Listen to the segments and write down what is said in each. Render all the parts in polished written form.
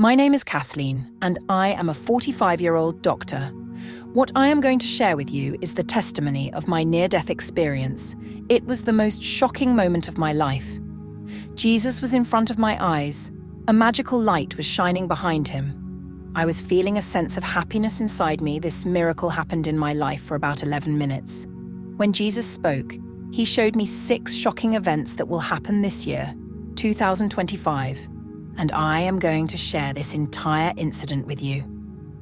My name is Kathleen, and I am a 45-year-old doctor. What I am going to share with you is the testimony of my near-death experience. It was the most shocking moment of my life. Jesus was in front of my eyes. A magical light was shining behind him. I was feeling a sense of happiness inside me. This miracle happened in my life for about 11 minutes. When Jesus spoke, he showed me 6 shocking events that will happen this year, 2025. And I am going to share this entire incident with you.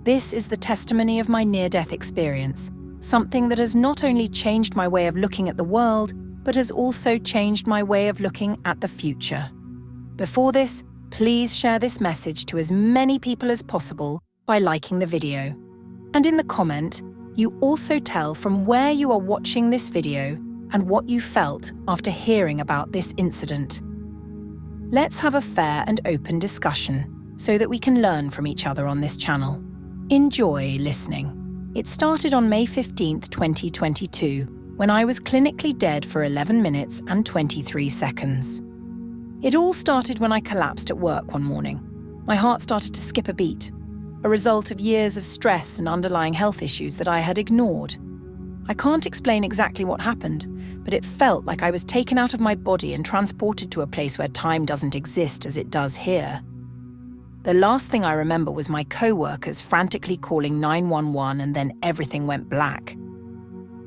This is the testimony of my near-death experience, something that has not only changed my way of looking at the world, but has also changed my way of looking at the future. Before this, please share this message to as many people as possible by liking the video. And in the comment, you also tell from where you are watching this video and what you felt after hearing about this incident. Let's have a fair and open discussion so that we can learn from each other on this channel. Enjoy listening. It started on May 15th, 2022, when I was clinically dead for 11 minutes and 23 seconds. It all started when I collapsed at work one morning. My heart started to skip a beat, a result of years of stress and underlying health issues that I had ignored. I can't explain exactly what happened, but it felt like I was taken out of my body and transported to a place where time doesn't exist as it does here. The last thing I remember was my co-workers frantically calling 911, and then everything went black.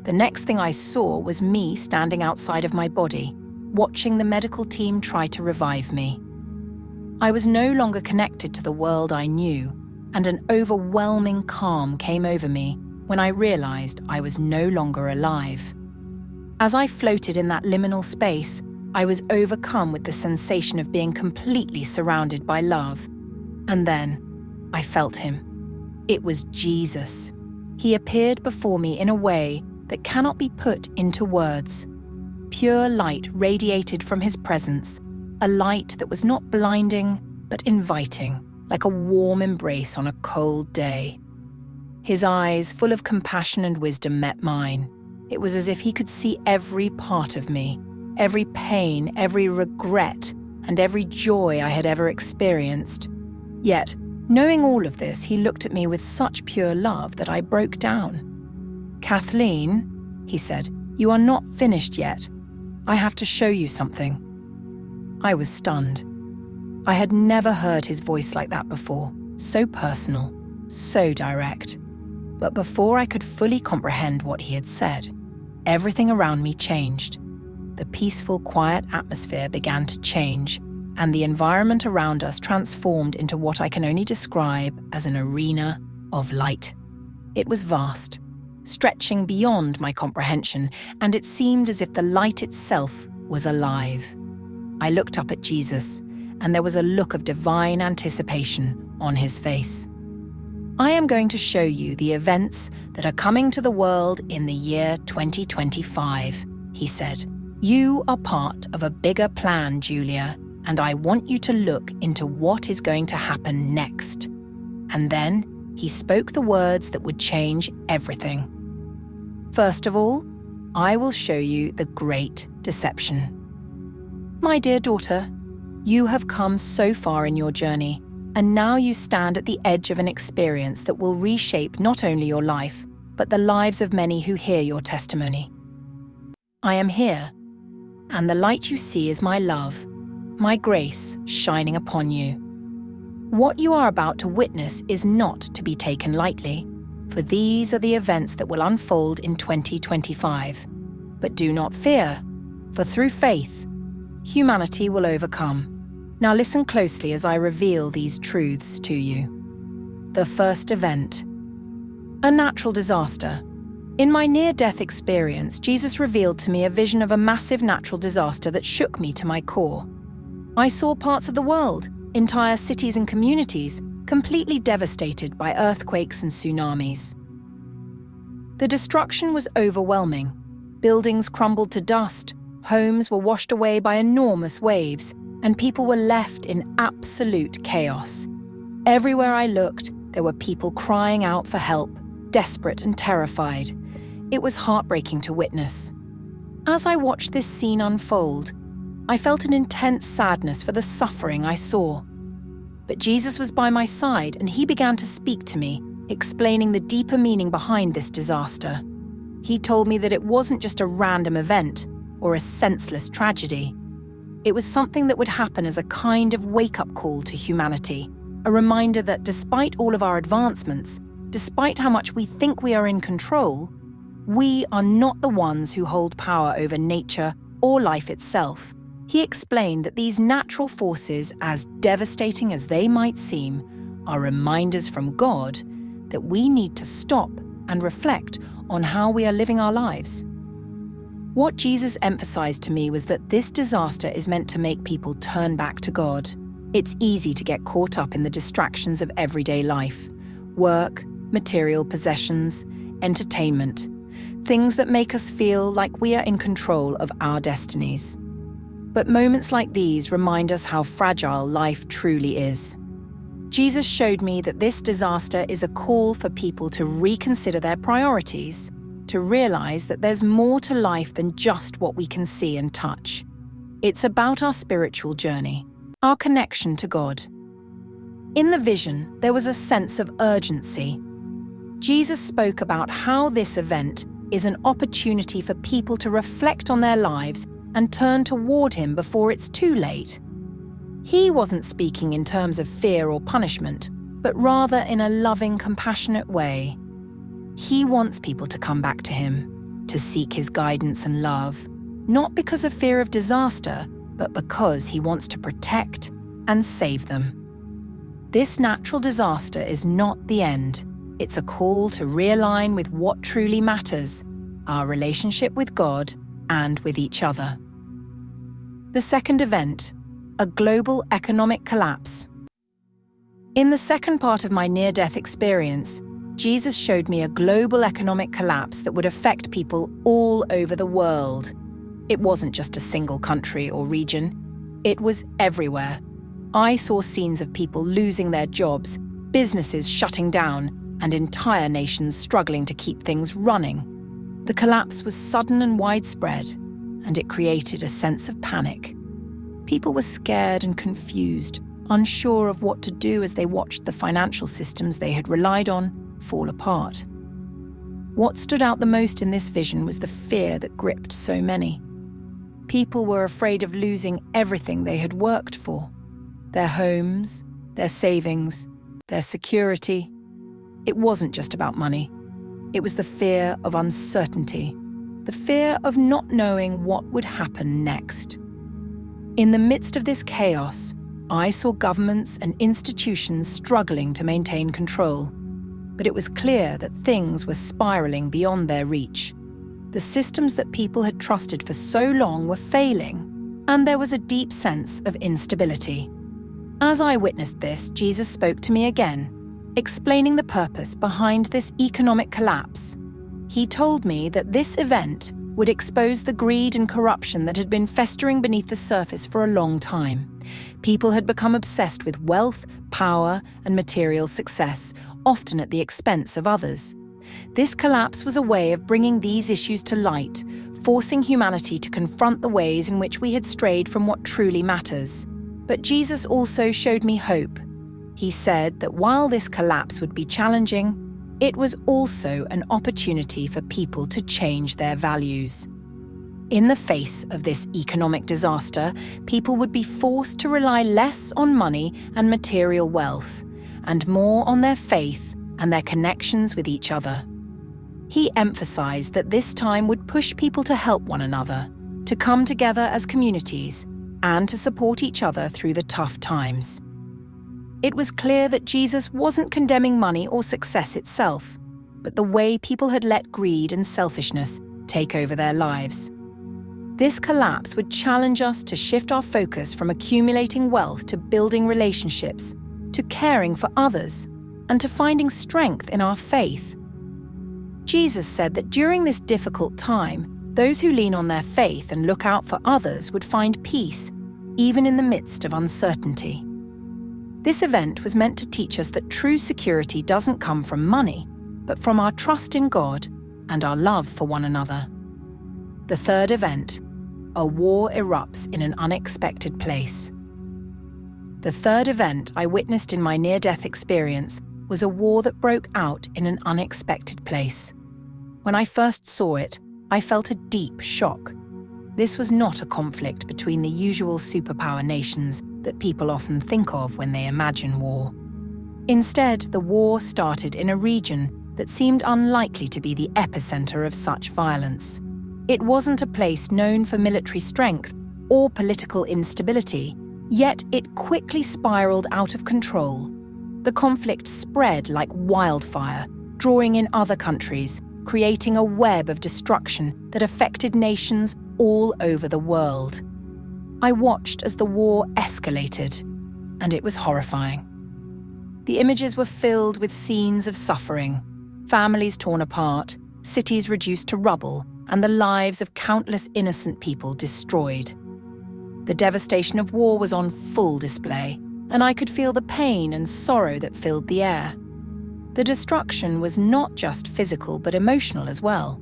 The next thing I saw was me standing outside of my body, watching the medical team try to revive me. I was no longer connected to the world I knew, and an overwhelming calm came over me when I realized I was no longer alive. As I floated in that liminal space, I was overcome with the sensation of being completely surrounded by love. And then, I felt him. It was Jesus. He appeared before me in a way that cannot be put into words. Pure light radiated from his presence, a light that was not blinding, but inviting, like a warm embrace on a cold day. His eyes, full of compassion and wisdom, met mine. It was as if he could see every part of me, every pain, every regret, and every joy I had ever experienced. Yet, knowing all of this, he looked at me with such pure love that I broke down. "Kathleen," he said, "you are not finished yet. I have to show you something." I was stunned. I had never heard his voice like that before, so personal, so direct. But before I could fully comprehend what he had said, everything around me changed. The peaceful, quiet atmosphere began to change, and the environment around us transformed into what I can only describe as an arena of light. It was vast, stretching beyond my comprehension, and it seemed as if the light itself was alive. I looked up at Jesus, and there was a look of divine anticipation on his face. "I am going to show you the events that are coming to the world in the year 2025, he said. "You are part of a bigger plan, Julia, and I want you to look into what is going to happen next." And then he spoke the words that would change everything. "First of all, I will show you the great deception. My dear daughter, you have come so far in your journey, and now you stand at the edge of an experience that will reshape not only your life, but the lives of many who hear your testimony. I am here, and the light you see is my love, my grace shining upon you. What you are about to witness is not to be taken lightly, for these are the events that will unfold in 2025. But do not fear, for through faith, humanity will overcome. Now listen closely as I reveal these truths to you. The first event. A natural disaster. In my near-death experience, Jesus revealed to me a vision of a massive natural disaster that shook me to my core. I saw parts of the world, entire cities and communities, completely devastated by earthquakes and tsunamis. The destruction was overwhelming. Buildings crumbled to dust, homes were washed away by enormous waves, and people were left in absolute chaos. Everywhere I looked, there were people crying out for help, desperate and terrified. It was heartbreaking to witness. As I watched this scene unfold, I felt an intense sadness for the suffering I saw. But Jesus was by my side and he began to speak to me, explaining the deeper meaning behind this disaster. He told me that it wasn't just a random event or a senseless tragedy. It was something that would happen as a kind of wake-up call to humanity, a reminder that despite all of our advancements, despite how much we think we are in control, we are not the ones who hold power over nature or life itself. He explained that these natural forces, as devastating as they might seem, are reminders from God that we need to stop and reflect on how we are living our lives. What Jesus emphasized to me was that this disaster is meant to make people turn back to God. It's easy to get caught up in the distractions of everyday life: work, material possessions, entertainment, things that make us feel like we are in control of our destinies. But moments like these remind us how fragile life truly is. Jesus showed me that this disaster is a call for people to reconsider their priorities, to realize that there's more to life than just what we can see and touch. It's about our spiritual journey, our connection to God. In the vision, there was a sense of urgency. Jesus spoke about how this event is an opportunity for people to reflect on their lives and turn toward him before it's too late. He wasn't speaking in terms of fear or punishment, but rather in a loving, compassionate way. He wants people to come back to him, to seek his guidance and love, not because of fear of disaster, but because he wants to protect and save them. This natural disaster is not the end. It's a call to realign with what truly matters, our relationship with God and with each other. The second event, a global economic collapse. In the second part of my near-death experience, Jesus showed me a global economic collapse that would affect people all over the world. It wasn't just a single country or region. It was everywhere. I saw scenes of people losing their jobs, businesses shutting down, and entire nations struggling to keep things running. The collapse was sudden and widespread, and it created a sense of panic. People were scared and confused, unsure of what to do as they watched the financial systems they had relied on fall apart. What stood out the most in this vision was the fear that gripped so many. People were afraid of losing everything they had worked for: their homes, their savings, their security. It wasn't just about money. It was the fear of uncertainty, the fear of not knowing what would happen next. In the midst of this chaos, I saw governments and institutions struggling to maintain control. But it was clear that things were spiraling beyond their reach. The systems that people had trusted for so long were failing, and there was a deep sense of instability. As I witnessed this, Jesus spoke to me again, explaining the purpose behind this economic collapse. He told me that this event would expose the greed and corruption that had been festering beneath the surface for a long time. People had become obsessed with wealth, power, and material success, often at the expense of others. This collapse was a way of bringing these issues to light, forcing humanity to confront the ways in which we had strayed from what truly matters. But Jesus also showed me hope. He said that while this collapse would be challenging, it was also an opportunity for people to change their values. In the face of this economic disaster, people would be forced to rely less on money and material wealth, and more on their faith and their connections with each other. He emphasized that this time would push people to help one another, to come together as communities, and to support each other through the tough times. It was clear that Jesus wasn't condemning money or success itself, but the way people had let greed and selfishness take over their lives. This collapse would challenge us to shift our focus from accumulating wealth to building relationships, to caring for others, and to finding strength in our faith. Jesus said that during this difficult time, those who lean on their faith and look out for others would find peace, even in the midst of uncertainty. This event was meant to teach us that true security doesn't come from money, but from our trust in God and our love for one another. The third event, a war erupts in an unexpected place. The third event I witnessed in my near-death experience was a war that broke out in an unexpected place. When I first saw it, I felt a deep shock. This was not a conflict between the usual superpower nations that people often think of when they imagine war. Instead, the war started in a region that seemed unlikely to be the epicenter of such violence. It wasn't a place known for military strength or political instability, yet it quickly spiraled out of control. The conflict spread like wildfire, drawing in other countries, creating a web of destruction that affected nations all over the world. I watched as the war escalated, and it was horrifying. The images were filled with scenes of suffering, families torn apart, cities reduced to rubble, and the lives of countless innocent people destroyed. The devastation of war was on full display, and I could feel the pain and sorrow that filled the air. The destruction was not just physical but emotional as well.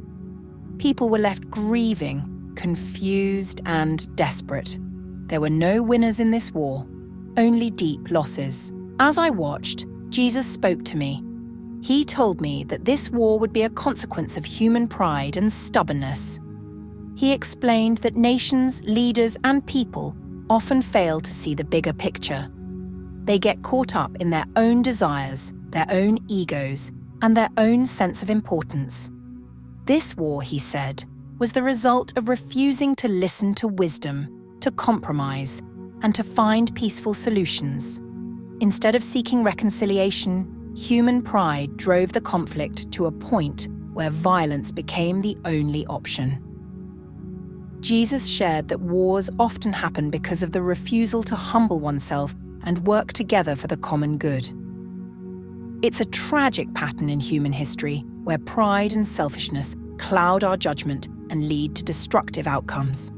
People were left grieving, confused, and desperate. There were no winners in this war, only deep losses. As I watched, Jesus spoke to me. He told me that this war would be a consequence of human pride and stubbornness. He explained that nations, leaders, and people often fail to see the bigger picture. They get caught up in their own desires, their own egos, and their own sense of importance. This war, he said, was the result of refusing to listen to wisdom, to compromise, and to find peaceful solutions. Instead of seeking reconciliation, human pride drove the conflict to a point where violence became the only option. Jesus shared that wars often happen because of the refusal to humble oneself and work together for the common good. It's a tragic pattern in human history where pride and selfishness cloud our judgment and lead to destructive outcomes.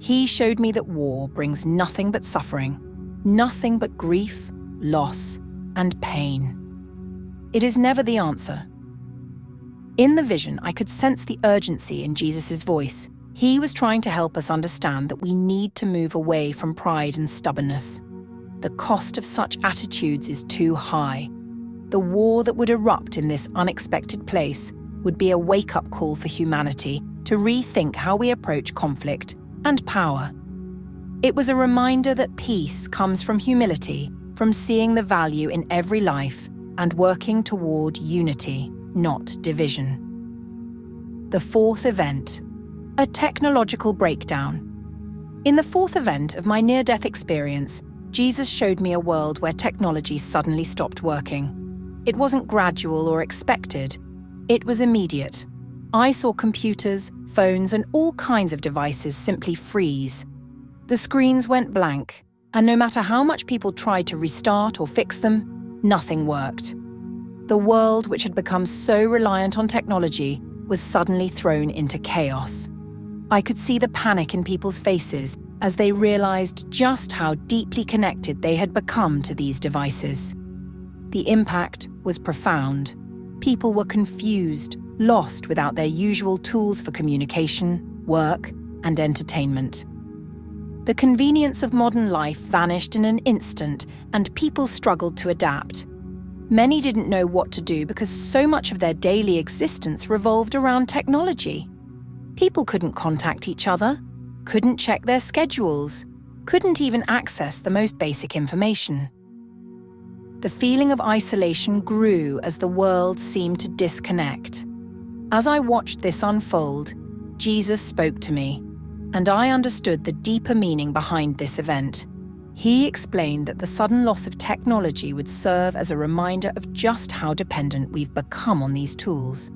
He showed me that war brings nothing but suffering, nothing but grief, loss, and pain. It is never the answer. In the vision, I could sense the urgency in Jesus' voice. He was trying to help us understand that we need to move away from pride and stubbornness. The cost of such attitudes is too high. The war that would erupt in this unexpected place would be a wake-up call for humanity to rethink how we approach conflict and power. It was a reminder that peace comes from humility, from seeing the value in every life and working toward unity, not division. The fourth event, a technological breakdown. In the fourth event of my near-death experience, Jesus showed me a world where technology suddenly stopped working. It wasn't gradual or expected. It was immediate. I saw computers, phones, and all kinds of devices simply freeze. The screens went blank, and no matter how much people tried to restart or fix them, nothing worked. The world, which had become so reliant on technology, was suddenly thrown into chaos. I could see the panic in people's faces as they realized just how deeply connected they had become to these devices. The impact was profound. People were confused, lost without their usual tools for communication, work, and entertainment. The convenience of modern life vanished in an instant, and people struggled to adapt. Many didn't know what to do because so much of their daily existence revolved around technology. People couldn't contact each other, couldn't check their schedules, couldn't even access the most basic information. The feeling of isolation grew as the world seemed to disconnect. As I watched this unfold, Jesus spoke to me, and I understood the deeper meaning behind this event. He explained that the sudden loss of technology would serve as a reminder of just how dependent we've become on these tools.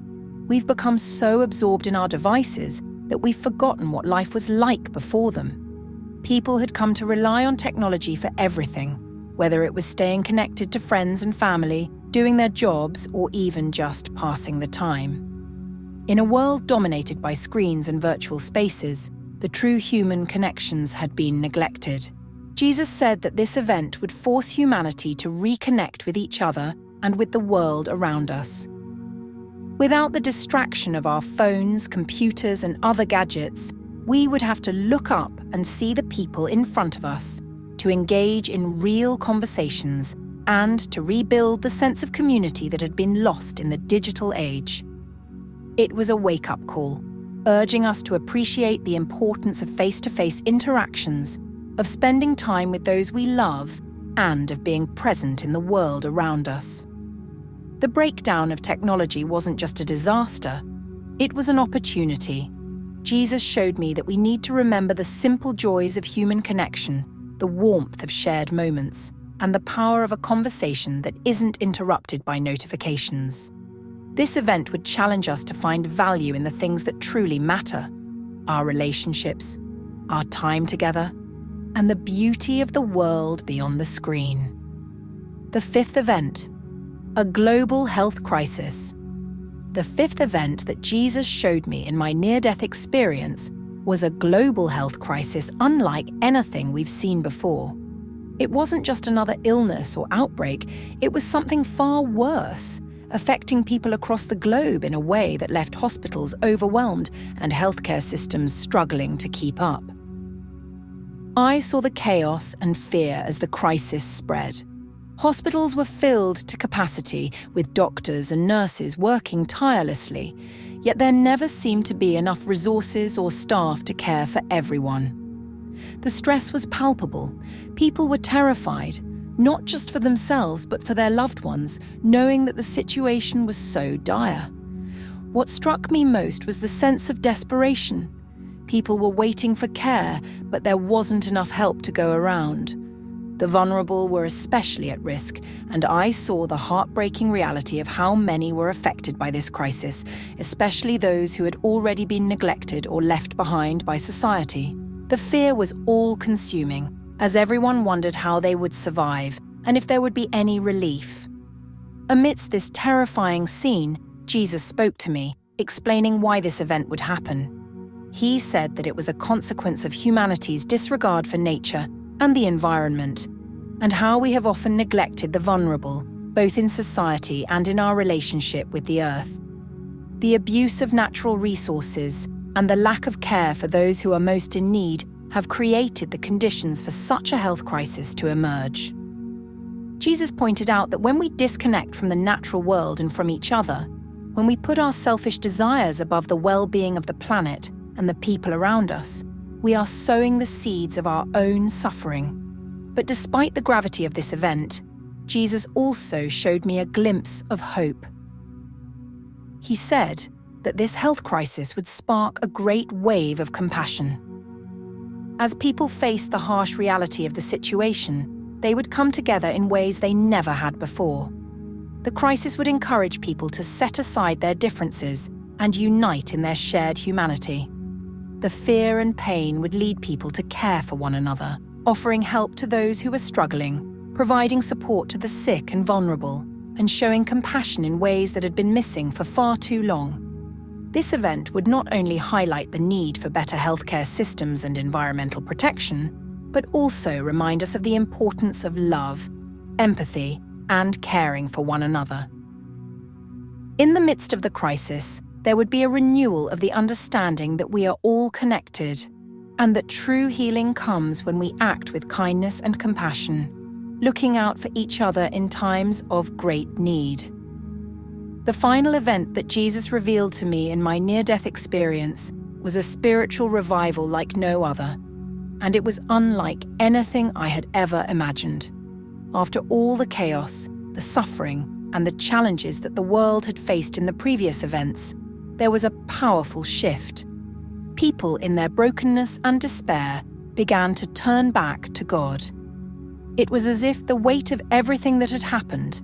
We've become so absorbed in our devices that we've forgotten what life was like before them. People had come to rely on technology for everything, whether it was staying connected to friends and family, doing their jobs, or even just passing the time. In a world dominated by screens and virtual spaces, the true human connections had been neglected. Jesus said that this event would force humanity to reconnect with each other and with the world around us. Without the distraction of our phones, computers, and other gadgets, we would have to look up and see the people in front of us, to engage in real conversations, and to rebuild the sense of community that had been lost in the digital age. It was a wake-up call, urging us to appreciate the importance of face-to-face interactions, of spending time with those we love, and of being present in the world around us. The breakdown of technology wasn't just a disaster, it was an opportunity. Jesus showed me that we need to remember the simple joys of human connection, the warmth of shared moments, and the power of a conversation that isn't interrupted by notifications. This event would challenge us to find value in the things that truly matter: our relationships, our time together, and the beauty of the world beyond the screen. The fifth event, a global health crisis. The fifth event that Jesus showed me in my near-death experience was a global health crisis unlike anything we've seen before. It wasn't just another illness or outbreak, it was something far worse, affecting people across the globe in a way that left hospitals overwhelmed and healthcare systems struggling to keep up. I saw the chaos and fear as the crisis spread. Hospitals were filled to capacity, with doctors and nurses working tirelessly, yet there never seemed to be enough resources or staff to care for everyone. The stress was palpable. People were terrified, not just for themselves but for their loved ones, knowing that the situation was so dire. What struck me most was the sense of desperation. People were waiting for care, but there wasn't enough help to go around. The vulnerable were especially at risk, and I saw the heartbreaking reality of how many were affected by this crisis, especially those who had already been neglected or left behind by society. The fear was all-consuming, as everyone wondered how they would survive and if there would be any relief. Amidst this terrifying scene, Jesus spoke to me, explaining why this event would happen. He said that it was a consequence of humanity's disregard for nature and the environment, and how we have often neglected the vulnerable, both in society and in our relationship with the earth. The abuse of natural resources and the lack of care for those who are most in need have created the conditions for such a health crisis to emerge. Jesus pointed out that when we disconnect from the natural world and from each other, when we put our selfish desires above the well-being of the planet and the people around us, we are sowing the seeds of our own suffering. But despite the gravity of this event, Jesus also showed me a glimpse of hope. He said that this health crisis would spark a great wave of compassion. As people faced the harsh reality of the situation, they would come together in ways they never had before. The crisis would encourage people to set aside their differences and unite in their shared humanity. The fear and pain would lead people to care for one another, offering help to those who were struggling, providing support to the sick and vulnerable, and showing compassion in ways that had been missing for far too long. This event would not only highlight the need for better healthcare systems and environmental protection, but also remind us of the importance of love, empathy, and caring for one another. In the midst of the crisis, there would be a renewal of the understanding that we are all connected, and that true healing comes when we act with kindness and compassion, looking out for each other in times of great need. The final event that Jesus revealed to me in my near-death experience was a spiritual revival like no other, and it was unlike anything I had ever imagined. After all the chaos, the suffering, and the challenges that the world had faced in the previous events, there was a powerful shift. People in their brokenness and despair began to turn back to God. It was as if the weight of everything that had happened,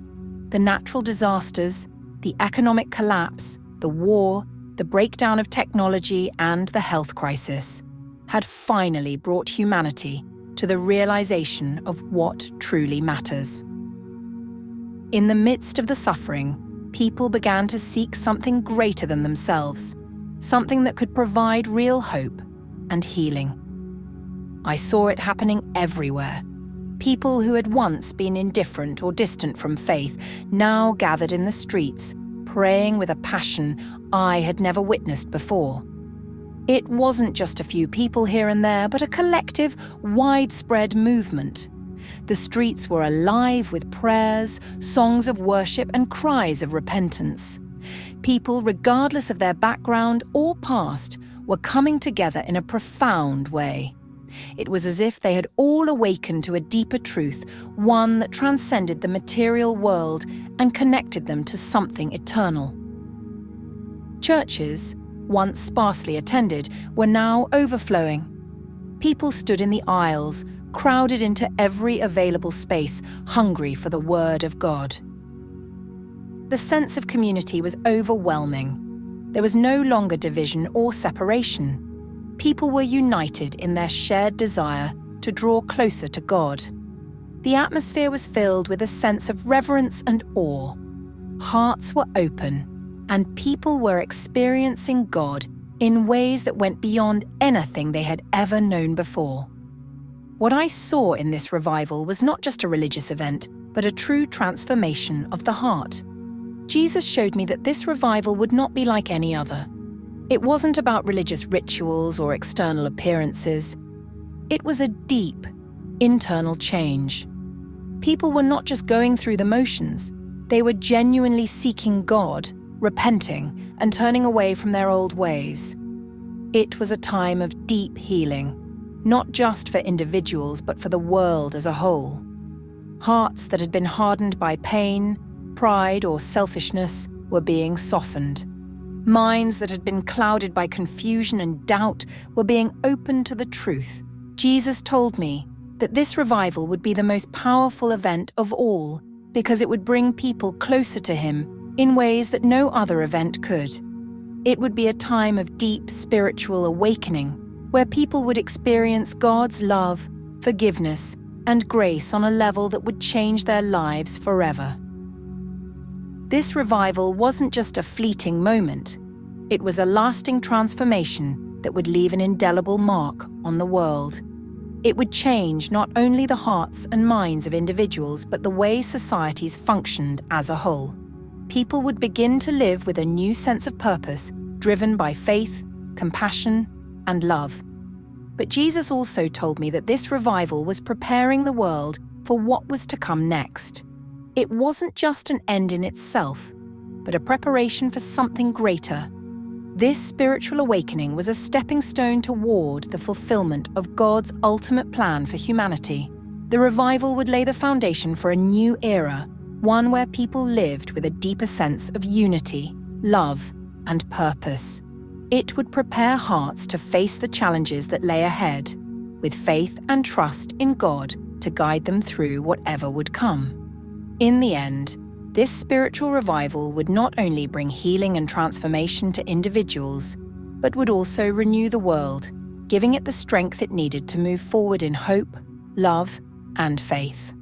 the natural disasters, the economic collapse, the war, the breakdown of technology, and the health crisis, had finally brought humanity to the realization of what truly matters. In the midst of the suffering, people began to seek something greater than themselves, something that could provide real hope and healing. I saw it happening everywhere. People who had once been indifferent or distant from faith now gathered in the streets, praying with a passion I had never witnessed before. It wasn't just a few people here and there, but a collective, widespread movement. The streets were alive with prayers, songs of worship, and cries of repentance. People, regardless of their background or past, were coming together in a profound way. It was as if they had all awakened to a deeper truth, one that transcended the material world and connected them to something eternal. Churches, once sparsely attended, were now overflowing. People stood in the aisles, crowded into every available space, hungry for the Word of God. The sense of community was overwhelming. There was no longer division or separation. People were united in their shared desire to draw closer to God. The atmosphere was filled with a sense of reverence and awe. Hearts were open, and people were experiencing God in ways that went beyond anything they had ever known before. What I saw in this revival was not just a religious event, but a true transformation of the heart. Jesus showed me that this revival would not be like any other. It wasn't about religious rituals or external appearances. It was a deep, internal change. People were not just going through the motions. They were genuinely seeking God, repenting, and turning away from their old ways. It was a time of deep healing, not just for individuals, but for the world as a whole. Hearts that had been hardened by pain, pride, or selfishness were being softened. Minds that had been clouded by confusion and doubt were being opened to the truth. Jesus told me that this revival would be the most powerful event of all because it would bring people closer to Him in ways that no other event could. It would be a time of deep spiritual awakening where people would experience God's love, forgiveness, and grace on a level that would change their lives forever. This revival wasn't just a fleeting moment. It was a lasting transformation that would leave an indelible mark on the world. It would change not only the hearts and minds of individuals, but the way societies functioned as a whole. People would begin to live with a new sense of purpose, driven by faith, compassion, and love. But Jesus also told me that this revival was preparing the world for what was to come next. It wasn't just an end in itself, but a preparation for something greater. This spiritual awakening was a stepping stone toward the fulfillment of God's ultimate plan for humanity. The revival would lay the foundation for a new era, one where people lived with a deeper sense of unity, love, and purpose. It would prepare hearts to face the challenges that lay ahead, with faith and trust in God to guide them through whatever would come. In the end, this spiritual revival would not only bring healing and transformation to individuals, but would also renew the world, giving it the strength it needed to move forward in hope, love, and faith.